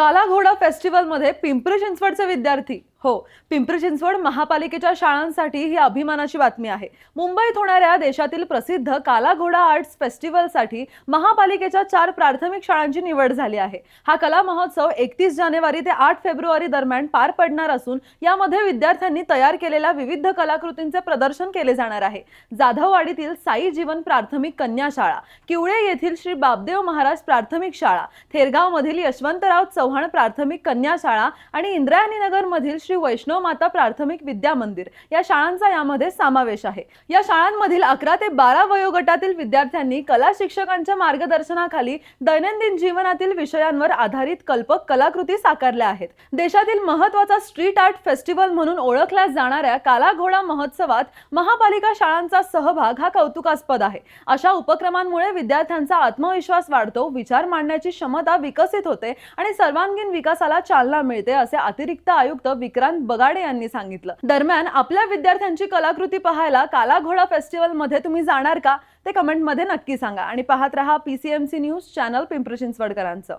काला घोडा फेस्टिवलमध्ये पिंपरी चिंचवडचे विद्यार्थी हो पिंपरी चिंचवड महापालिकेच्या शाळांसाठी ही अभिमानाची बातमी आहे। मुंबईत होणाऱ्या देशातील प्रसिद्ध काला घोडा आर्ट्स फेस्टिवलसाठी महापालिकेच्या 4 प्राथमिक शाळांची निवड झाली आहे। हा कला महोत्सव 31 जानेवारी ते 8 फेब्रुवारी दरम्यान पार पडणार असून यामध्ये विद्यार्थ्यांनी तयार केलेल्या विविध कलाकृतींचे प्रदर्शन केले जाणार आहे। जाधववाडीतील साई जीवन प्राथमिक कन्या शाळा, किवळे येथील श्री बापदेव महाराज प्राथमिक शाळा, थेरगावमधील यशवंतराव चव्हाण प्राथमिक कन्या शाळा आणि इंद्रायणी नगर मधील श्री वैष्णव माता प्राथमिक विद्या मंदिर या शाळांचा यामध्ये समावेश आहे। या शाळांमधील 11 ते 12 वयोगटातील विद्यार्थ्यांनी कला शिक्षकांच्या मार्गदर्शनाखाली दैनंदिन जीवनातील विषयांवर आधारित कल्पक कलाकृती साकारल्या आहेत। देशातील महत्त्वाचा स्ट्रीट आर्ट फेस्टिवल म्हणून ओळखल्या जाणाऱ्या काला घोडा महोत्सवात महापालिका शाळांचा सहभाग हा कौतुकास्पद आहे। अशा उपक्रमांमुळे विद्यार्थ्यांचा आत्मविश्वास वाढतो, विचार मांडण्याची क्षमता विकसित होते आणि सर्वांगीण विकासाला चालना मिळते, असे अतिरिक्त आयुक्त विक्रांत बगाडे यांनी सांगितलं। दरम्यान आपल्या विद्यार्थ्यांची कलाकृती पाहायला काला घोडा फेस्टिवल मध्ये तुम्ही जाणार का ते कमेंट मध्ये नक्की सांगा आणि पाहत रहा PCMC न्यूज चॅनल पिंपरी चिंचवडकरांचं।